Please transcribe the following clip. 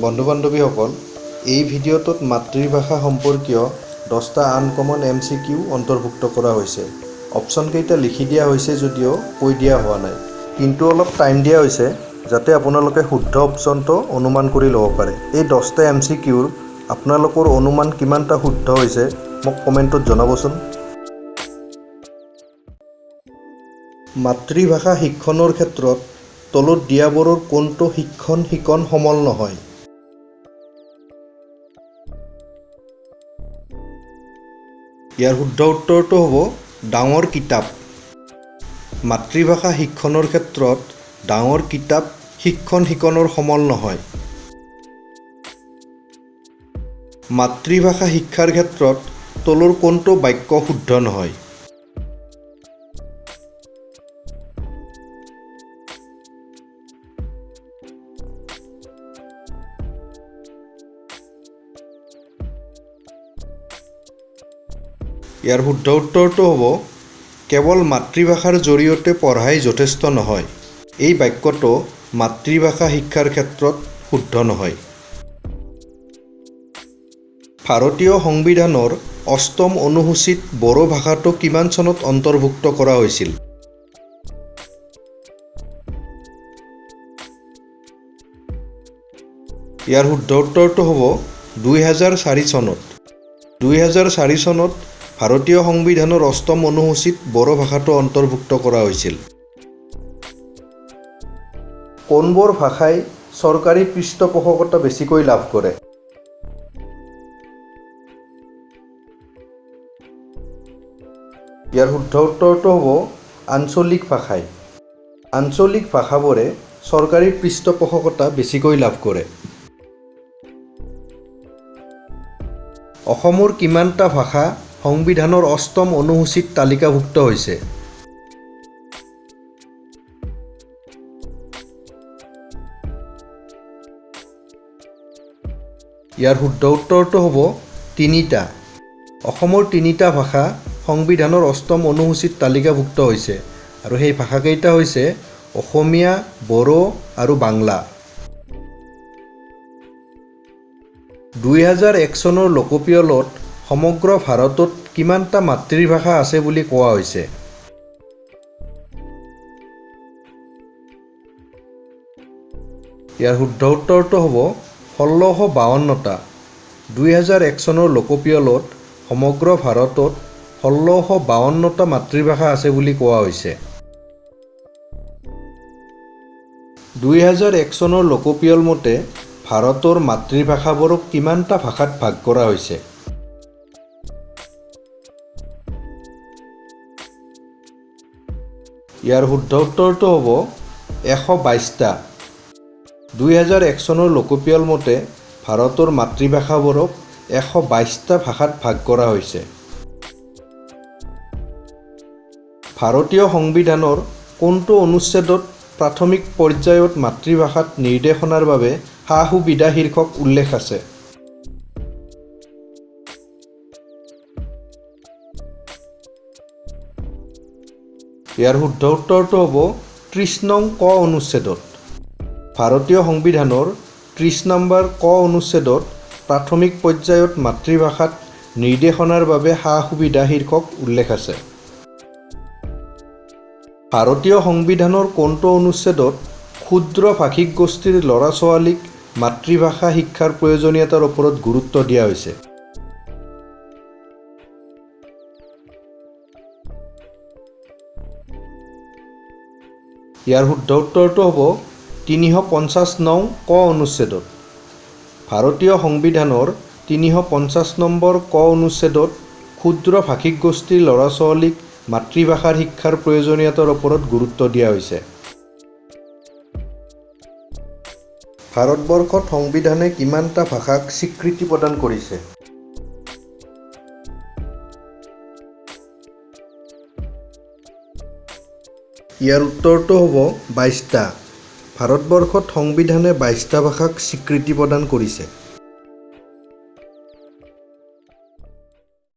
বন্ধু-বান্ধৱীসকল, এই ভিডিঅ'টোত মাতৃভাষা সম্পৰ্কীয় 10টা আনকমন MCQ অন্তৰ্ভুক্ত কৰা হৈছে। অপশ্যন কেইটা লিখি দিয়া হৈছে যদিও কৈ দিয়া হোৱা নাই, কিন্তু অলপ টাইম দিয়া হৈছে যাতে আপোনালোকে শুদ্ধ অপশ্যনটো অনুমান কৰি ল'ব পাৰে। এই 10টা MCQৰ আপোনালোকৰ অনুমান কিমানটা শুদ্ধ হৈছে মোক কমেণ্টত জনাবচোন। মাতৃভাষা শিক্ষণৰ ক্ষেত্ৰত তলত দিয়াবোৰৰ কোনটো শিক্ষণ সমল নহয়? ইয়াৰ শুদ্ধ উত্তৰটো হ'ব ডাঙৰ কিতাপ। মাতৃভাষা শিক্ষণৰ ক্ষেত্ৰত ডাঙৰ কিতাপ শিক্ষণৰ সমল নহয়। মাতৃভাষা শিক্ষাৰ ক্ষেত্ৰত তলৰ কোনটো বাক্য শুদ্ধ নহয়? ইয়াৰ শুদ্ধ উত্তৰটো হ'ব কেৱল মাতৃভাষাৰ জৰিয়তে পঢ়াই যথেষ্ট নহয়। এই বাক্যটো মাতৃভাষা শিক্ষাৰ ক্ষেত্ৰত শুদ্ধ নহয়। ভাৰতীয় সংবিধানৰ 8ম অনুসূচীত বড়ো ভাষাটো কিমান চনত অন্তৰ্ভুক্ত কৰা হৈছিল? ইয়াৰ শুদ্ধ উত্তৰটো হ'ব 2004 চনত। 2004 চনত ভাৰতীয় সংবিধানৰ 8ম অনুসূচীত বড়ো ভাষাটো অন্তৰ্ভুক্ত কৰা হৈছিল। কোনবোৰ ভাষাই চৰকাৰী পৃষ্ঠপোষকতা বেছিকৈ লাভ কৰে? ইয়াৰ শুদ্ধ উত্তৰটো হ'ব আঞ্চলিক ভাষাই। আঞ্চলিক ভাষাবোৰে চৰকাৰী পৃষ্ঠপোষকতা বেছিকৈ লাভ কৰে। অসমৰ কিমানটা ভাষা সংবিধানৰ 8ম অনুসূচীত তালিকাভুক্ত হৈছে? ইয়াৰ শুদ্ধ উত্তৰটো হ'ব 3টা। অসমৰ 3টা ভাষা সংবিধানৰ 8ম অনুসূচীত তালিকাভুক্ত হৈছে আৰু সেই ভাষাকেইটা হৈছে অসমীয়া, বড়ো আৰু বাংলা। 2001 চনৰ লোকপিয়লত সমগ্ৰ ভাৰতত কিমানটা মাতৃভাষা আছে বুলি কোৱা হৈছে? ইয়াৰ শুদ্ধ উত্তৰটো হ'ব 1652টা। 2001 চনৰ লোকপিয়লত সমগ্ৰ ভাৰতত 1652টা মাতৃভাষা আছে বুলি কোৱা হৈছে। 2001 চনৰ লোকপিয়ল মতে ভাৰতৰ মাতৃভাষাবোৰক কিমানটা ভাষাত ভাগ কৰা হৈছে? ইয়াৰ শুদ্ধ উত্তৰটো হ'ব 122টা। 2001 চনৰ লোকপিয়ল মতে ভাৰতৰ মাতৃভাষাবোৰক 122টা ভাষাত ভাগ কৰা হৈছে। ভাৰতীয় সংবিধানৰ কোনটো অনুচ্ছেদত প্ৰাথমিক পৰ্যায়ত মাতৃভাষাত নিৰ্দেশনাৰ বাবে সা-সুবিধা শীৰ্ষক উল্লেখ আছে? ইয়াৰ শুদ্ধ উত্তৰটো হ'ব 30 নং ক অনুচ্ছেদত। ভাৰতীয় সংবিধানৰ 30 নম্বৰ ক অনুচ্ছেদত প্ৰাথমিক পৰ্যায়ত মাতৃভাষাত নিৰ্দেশনাৰ বাবে সা-সুবিধা শীৰ্ষক উল্লেখ আছে। ভাৰতীয় সংবিধানৰ কোনটো অনুচ্ছেদত ক্ষুদ্ৰ ভাষিক গোষ্ঠীৰ ল'ৰা-ছোৱালীক মাতৃভাষা শিক্ষাৰ প্ৰয়োজনীয়তাৰ ওপৰত গুৰুত্ব দিয়া হৈছে? ইয়াৰ শুদ্ধ উত্তৰটো হ'ব 350 নং ক অনুচ্ছেদত। ভাৰতীয় সংবিধানৰ 350 নম্বৰ ক অনুচ্ছেদত ক্ষুদ্ৰ ভাষিক গোষ্ঠীৰ ল'ৰা-ছোৱালীক মাতৃভাষাৰ শিক্ষাৰ প্ৰয়োজনীয়তাৰ ওপৰত গুৰুত্ব দিয়া হৈছে। ভাৰতবৰ্ষত সংবিধানে কিমানটা ভাষাক স্বীকৃতি প্ৰদান কৰিছে? ইয়াৰ উত্তৰটো হ'ব 22টা। ভাৰতবৰ্ষত সংবিধানে 22টা ভাষাক স্বীকৃতি প্ৰদান কৰিছে।